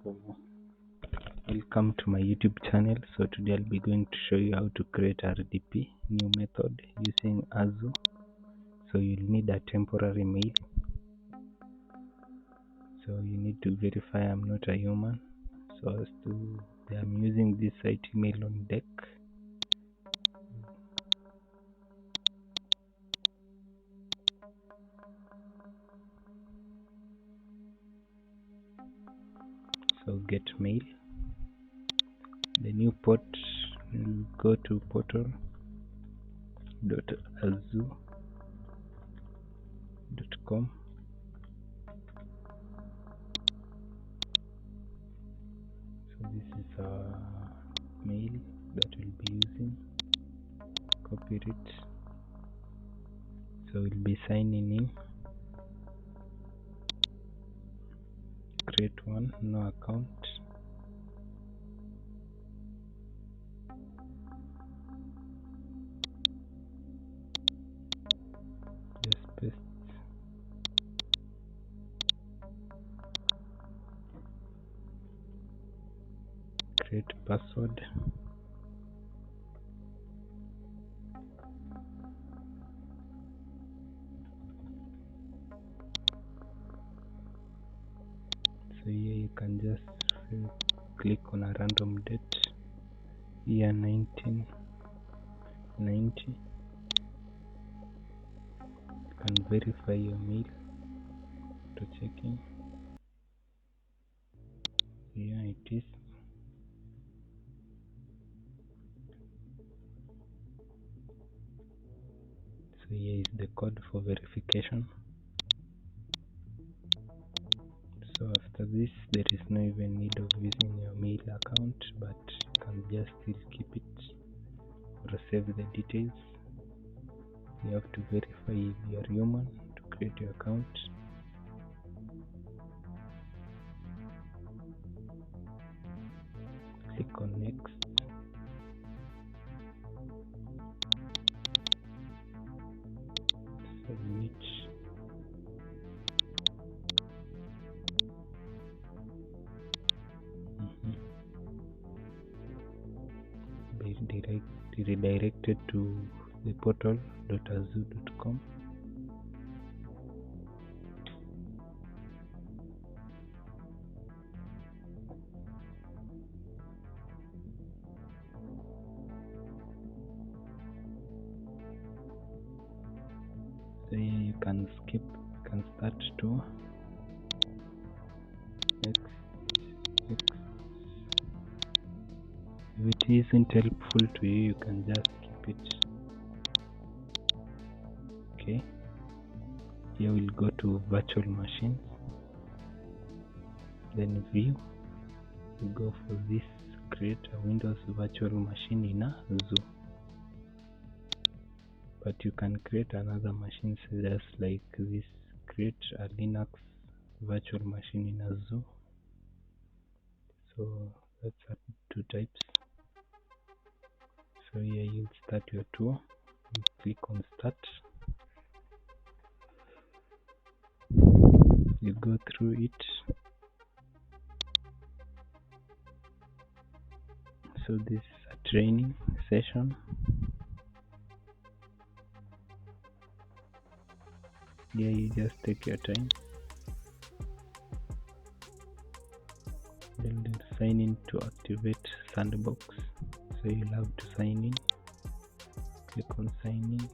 So welcome to my YouTube channel. So today I'll be going to show you how to create RDP new method using Azure. So you'll need a temporary mail. So you need to verify I'm not a human. So as to I'm using this site email on deck. So get mail. The new port will go to portal.azure.com. So this is our mail that we'll be using. Copy it. So we'll be signing in. Create one, no account. Just paste. Create password. So here you can just click on a random date, year 1990. You can verify your mail to checking. Here it is. So here is the code for verification. So after this, there is no even need of using your mail account, but you can just still keep it or save the details. You have to verify if you are human to create your account. Click on next. Submit. Be redirected to the portal.azure.com. So here you can skip, you can start to next. If it isn't helpful to you, you can just keep it. Okay. Here we'll go to virtual machines. Then view. We go for this, create a Windows virtual machine in Azure. But you can create another machine just like this. Create a Linux virtual machine in Azure. So that's two types. So here you'll start your tour. You click on start. You go through it. So this is a training session. Here you just take your time. Then sign in to activate sandbox. So you'll have to sign in. Click on sign in.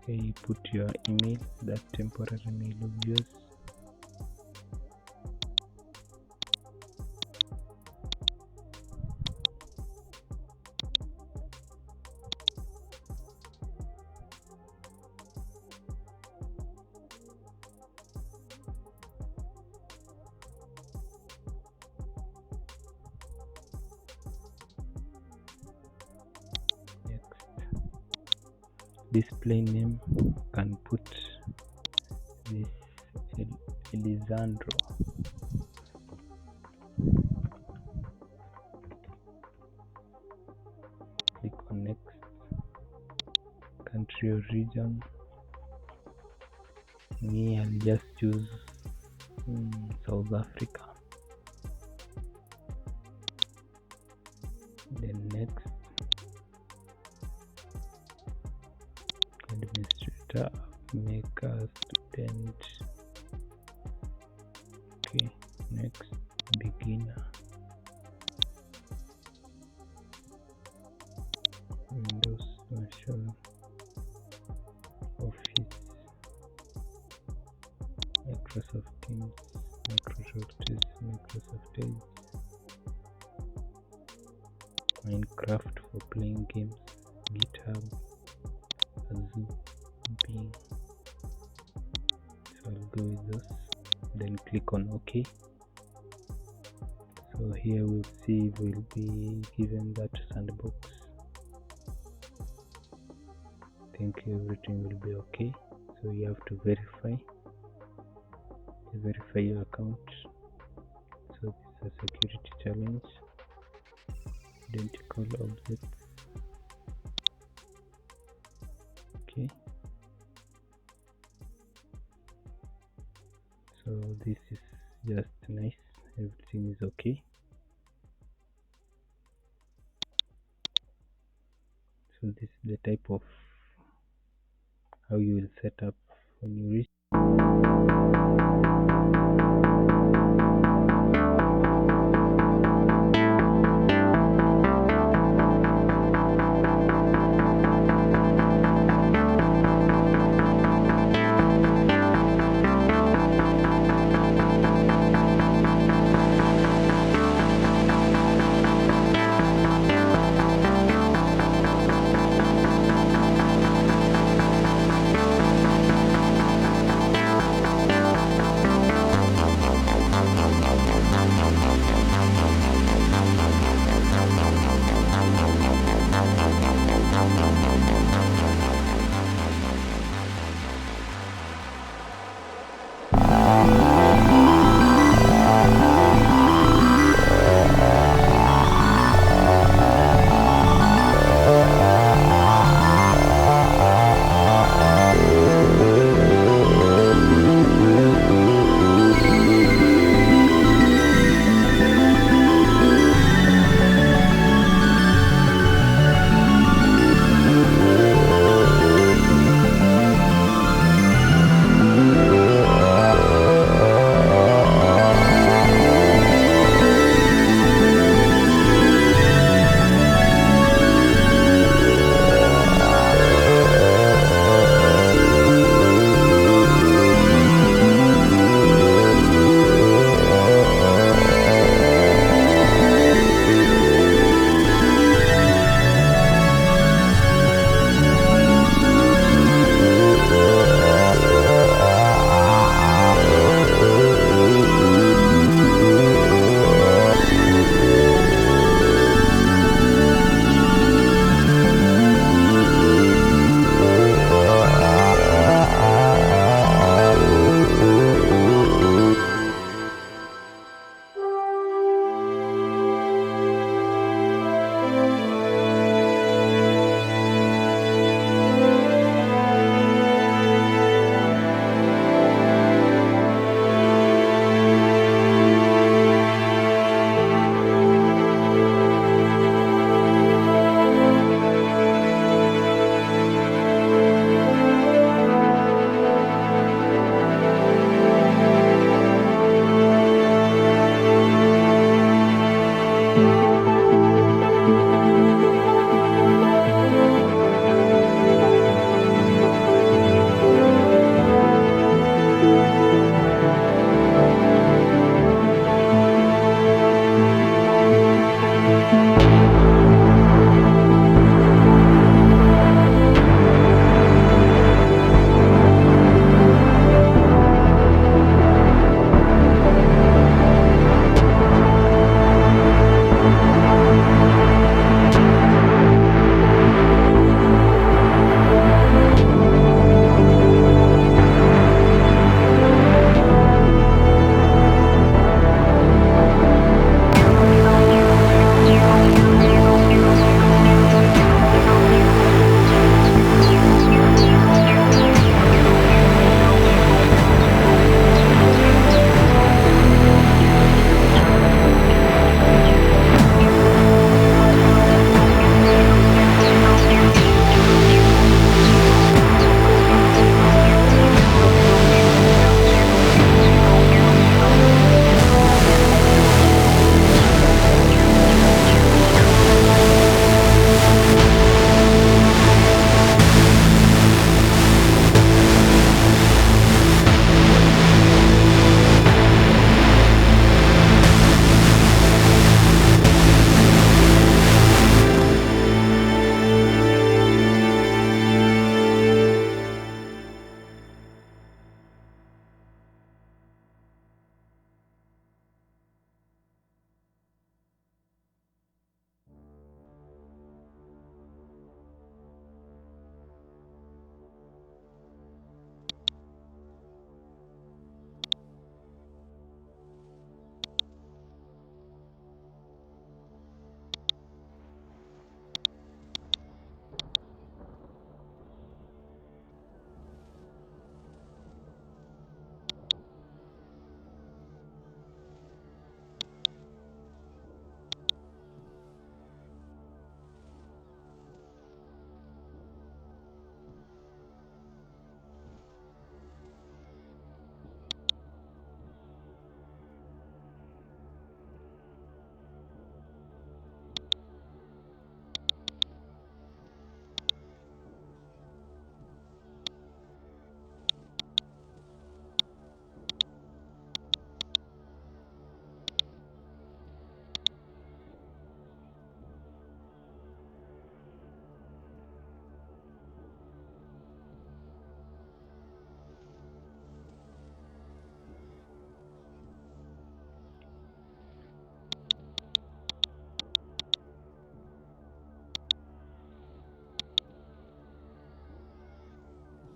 Okay, you put your email, that temporary email of yours. Display name, can put this Elisandro. Click on next. Country or region, Me, I'll just choose South Africa. Then next, administrator, make a student. Okay, next, beginner, Windows, Virtual Office, Microsoft Teams, Microsoft Edge, Minecraft for playing games, GitHub, Azure, Bing. So I'll go with those, then click on OK. So here we'll see we'll be given that sandbox. I think everything will be okay. So you have to verify your account. So this is a security challenge. Identical objects. Okay. So this is just nice. Everything is okay. So this is the type of how you will set up when you reach.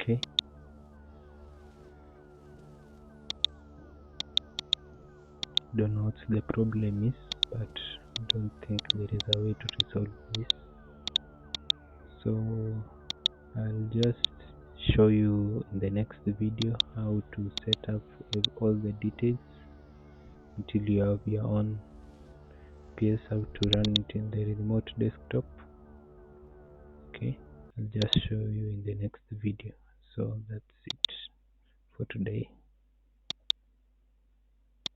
Okay, don't know what the problem is, but I don't think there is a way to resolve this. So I'll just show you in the next video how to set up all the details until you have your own PS, how to run it in the remote desktop. Okay, I'll just show you in the next video. So that's it for today.